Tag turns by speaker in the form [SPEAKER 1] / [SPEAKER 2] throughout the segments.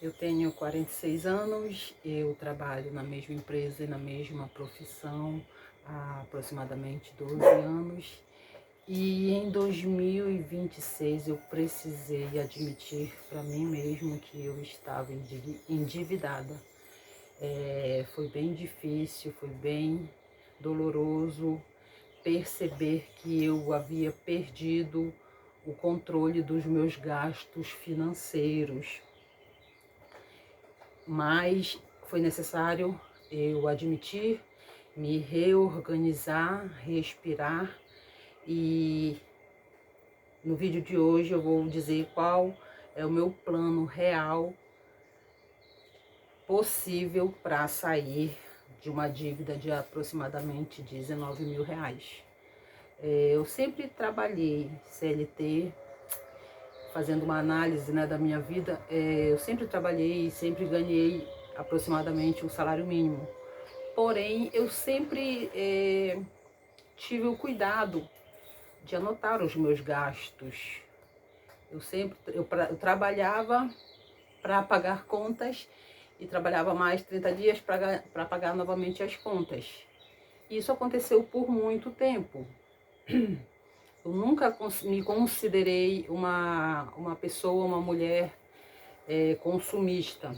[SPEAKER 1] Eu tenho 46 anos, eu trabalho na mesma empresa e na mesma profissão há aproximadamente 12 anos. E em 2026 eu precisei admitir para mim mesmo que eu estava endividada. Foi bem difícil, foi bem doloroso perceber que eu havia perdido o controle dos meus gastos financeiros. Mas foi necessário eu admitir, me reorganizar, respirar, e no vídeo de hoje eu vou dizer qual é o meu plano real possível para sair de uma dívida de aproximadamente 19 mil reais. Eu sempre trabalhei CLT, fazendo uma análise, né, da minha vida. Eu sempre trabalhei e sempre ganhei aproximadamente o salário mínimo. Porém, eu sempre tive o cuidado de anotar os meus gastos. Eu trabalhava para pagar contas e trabalhava mais 30 dias para pagar novamente as contas. Isso aconteceu por muito tempo. Eu nunca me considerei uma pessoa, uma mulher consumista.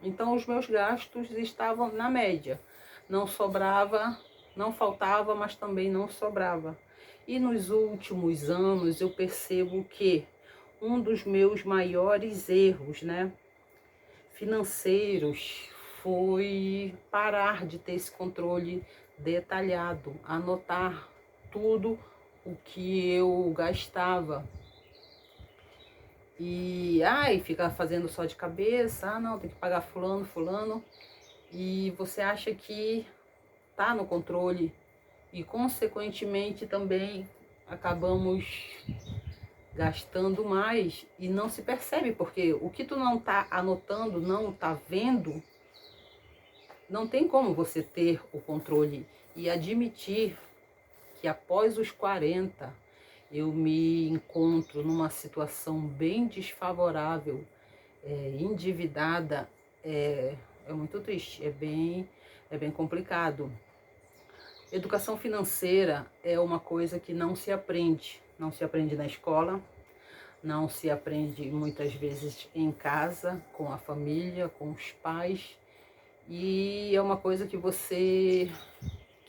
[SPEAKER 1] Então os meus gastos estavam na média. Não sobrava, não faltava, mas também não sobrava. E nos últimos anos eu percebo que um dos meus maiores erros, né, financeiros, foi parar de ter esse controle detalhado, anotar tudo o que eu gastava. E ficar fazendo só de cabeça, não, tem que pagar fulano, e você acha que tá no controle e consequentemente também acabamos gastando mais e não se percebe, porque o que tu não tá anotando, não tá vendo, não tem como você ter o controle. E admitir que após os 40 eu me encontro numa situação bem desfavorável, endividada, é muito triste, é bem complicado. Educação financeira é uma coisa que não se aprende na escola, não se aprende muitas vezes em casa, com a família, com os pais, e é uma coisa que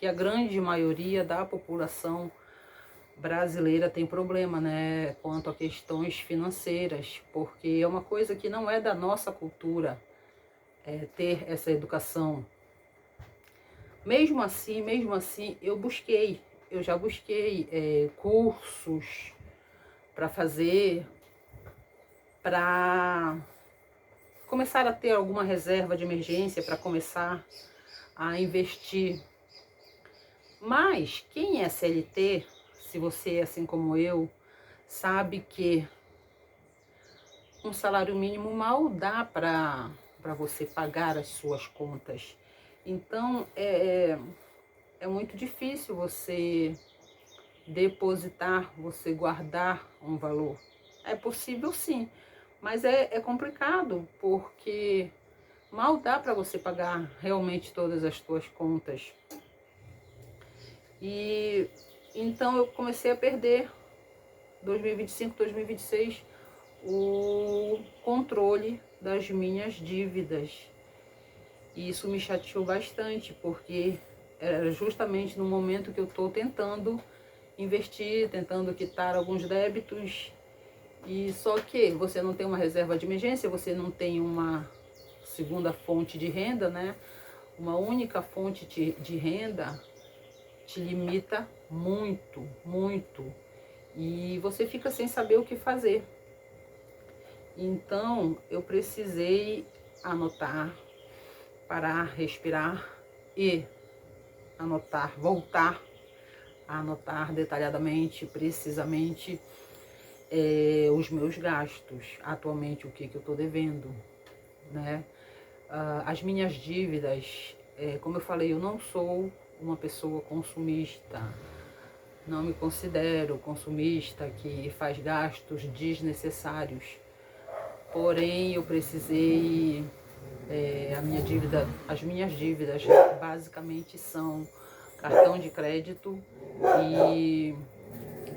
[SPEAKER 1] a grande maioria da população brasileira tem problema, né, quanto a questões financeiras, porque é uma coisa que não é da nossa cultura, ter essa educação. Mesmo assim, eu já busquei cursos para fazer, para começar a ter alguma reserva de emergência, para começar a investir. Mas quem é CLT, se você é assim como eu, sabe que um salário mínimo mal dá para você pagar as suas contas. Então é muito difícil você depositar, você guardar um valor. É possível sim, mas é complicado, porque mal dá para você pagar realmente todas as suas contas. E então eu comecei a perder 2025, 2026 o controle das minhas dívidas. E isso me chateou bastante, porque era justamente no momento que eu estou tentando investir, tentando quitar alguns débitos, e só que você não tem uma reserva de emergência, você não tem uma segunda fonte de renda, né? Uma única fonte de renda te limita muito, muito, e você fica sem saber o que fazer. Então eu precisei anotar, parar, respirar e anotar, voltar a anotar detalhadamente, precisamente, os meus gastos, atualmente o que eu estou devendo, né? As minhas dívidas, como eu falei, eu não sou uma pessoa consumista, não me considero consumista que faz gastos desnecessários. porém eu precisei, as minhas dívidas basicamente são cartão de crédito e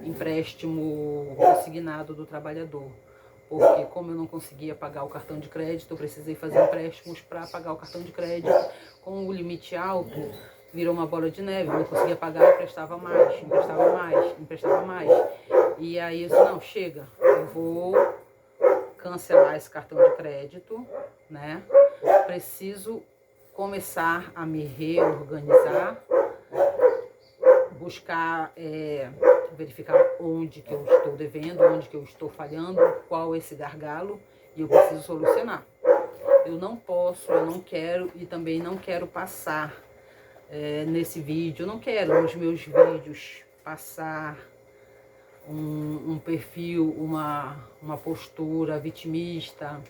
[SPEAKER 1] empréstimo consignado do trabalhador. Porque como eu não conseguia pagar o cartão de crédito, eu precisei fazer empréstimos para pagar o cartão de crédito. Com o limite alto, virou uma bola de neve, eu não conseguia pagar, emprestava mais, emprestava mais, emprestava mais. E aí eu disse, não, chega, eu vou cancelar esse cartão de crédito, né? Preciso começar a me reorganizar, buscar, verificar onde que eu estou devendo, onde que eu estou falhando, qual é esse gargalo, e eu preciso solucionar. Eu não posso, eu não quero e também não quero passar nesse vídeo, eu não quero nos meus vídeos passar um perfil, uma postura vitimista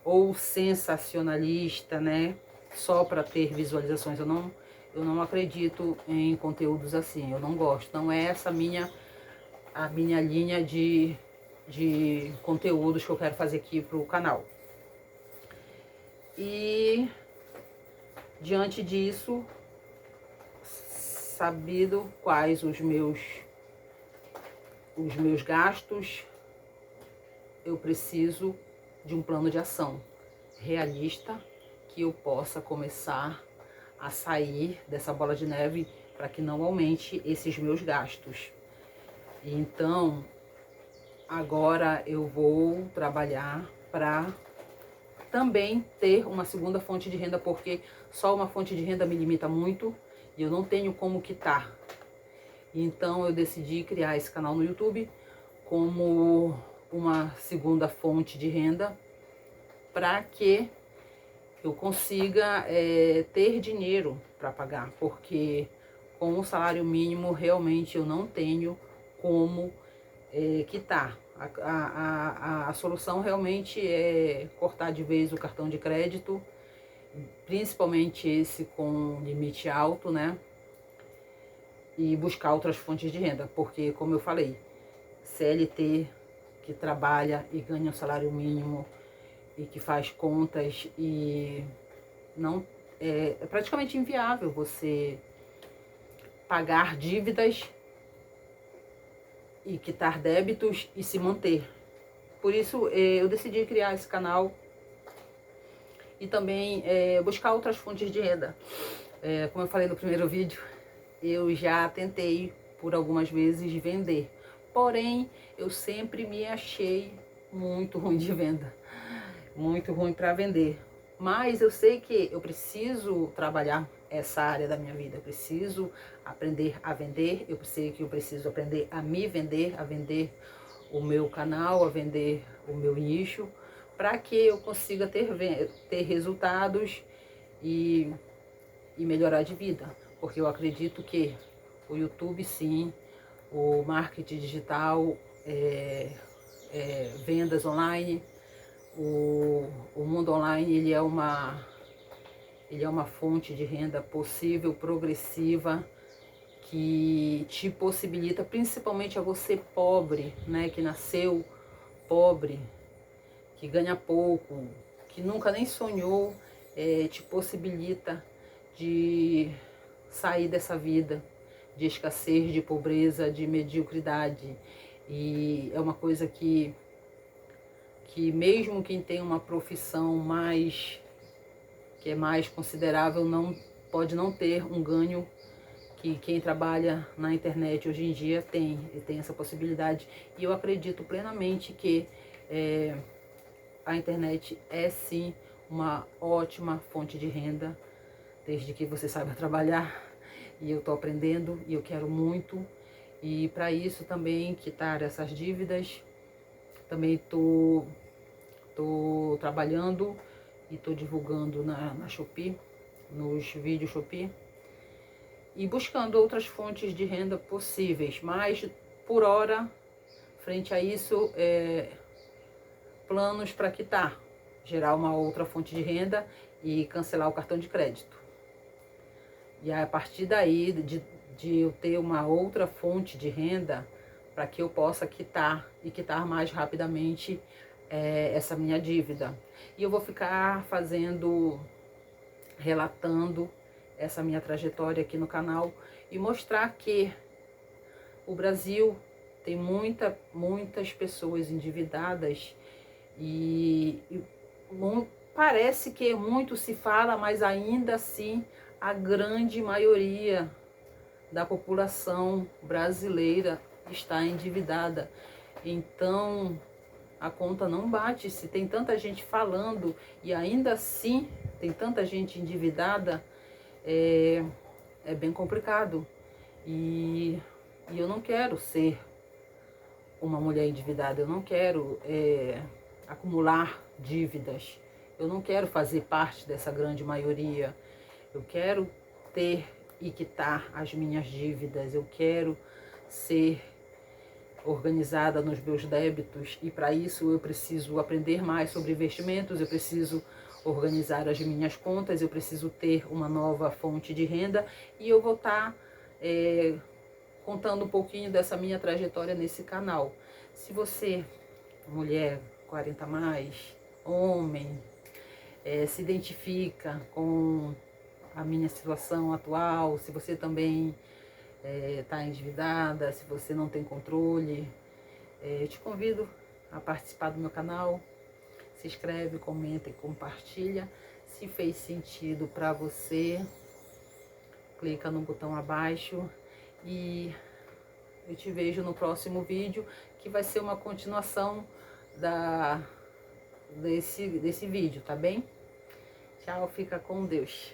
[SPEAKER 1] ou sensacionalista, né? Só para ter visualizações. Eu não acredito em conteúdos assim, eu não gosto. Não é essa a minha linha de conteúdos que eu quero fazer aqui para o canal. E diante disso, sabido quais os meus gastos, eu preciso de um plano de ação realista que eu possa começar a sair dessa bola de neve para que não aumente esses meus gastos. Então, agora eu vou trabalhar para também ter uma segunda fonte de renda, porque só uma fonte de renda me limita muito e eu não tenho como quitar. Então eu decidi criar esse canal no YouTube como uma segunda fonte de renda para que eu consiga ter dinheiro para pagar, porque com o salário mínimo realmente eu não tenho como quitar. A solução realmente é cortar de vez o cartão de crédito, principalmente esse com limite alto, né? E buscar outras fontes de renda, porque como eu falei, CLT que trabalha e ganha um salário mínimo e que faz contas e não é praticamente inviável você pagar dívidas e quitar débitos e se manter. Por isso eu decidi criar esse canal e também buscar outras fontes de renda. Como eu falei no primeiro vídeo, eu já tentei por algumas vezes vender, porém eu sempre me achei muito ruim de venda, muito ruim para vender. Mas eu sei que eu preciso trabalhar essa área da minha vida, eu preciso aprender a vender, eu sei que eu preciso aprender a me vender, a vender o meu canal, a vender o meu nicho, para que eu consiga ter resultados e melhorar de vida. Porque eu acredito que o YouTube sim, o marketing digital, vendas online, o mundo online, ele é uma fonte de renda possível, progressiva, que te possibilita, principalmente a você pobre, né, que nasceu pobre, que ganha pouco, que nunca nem sonhou, te possibilita de sair dessa vida de escassez, de pobreza, de mediocridade. E é uma coisa que mesmo quem tem uma profissão que é mais considerável pode não ter um ganho que quem trabalha na internet hoje em dia tem essa possibilidade. E eu acredito plenamente que a internet é sim uma ótima fonte de renda, desde que você saiba trabalhar. E eu estou aprendendo e eu quero muito. E para isso também quitar essas dívidas. Também estou trabalhando e estou divulgando na Shopee, nos vídeos Shopee. E buscando outras fontes de renda possíveis. Mas por hora, frente a isso, planos para quitar, gerar uma outra fonte de renda e cancelar o cartão de crédito. E a partir daí, de eu ter uma outra fonte de renda, para que eu possa quitar e quitar mais rapidamente essa minha dívida. E eu vou ficar relatando essa minha trajetória aqui no canal e mostrar que o Brasil tem muitas pessoas endividadas e parece que muito se fala, mas ainda assim a grande maioria da população brasileira está endividada. Então a conta não bate. Se tem tanta gente falando e ainda assim tem tanta gente endividada, é bem complicado. E eu não quero ser uma mulher endividada, eu não quero acumular dívidas, eu não quero fazer parte dessa grande maioria. Eu quero ter e quitar as minhas dívidas, eu quero ser organizada nos meus débitos, e para isso eu preciso aprender mais sobre investimentos, eu preciso organizar as minhas contas, eu preciso ter uma nova fonte de renda, e eu vou estar contando um pouquinho dessa minha trajetória nesse canal. Se você, mulher 40 mais, homem, se identifica com a minha situação atual, se você também está endividada, se você não tem controle, eu te convido a participar do meu canal. Se inscreve, comenta e compartilha. Se fez sentido para você, clica no botão abaixo e eu te vejo no próximo vídeo, que vai ser uma continuação desse vídeo, tá bem? Tchau, fica com Deus.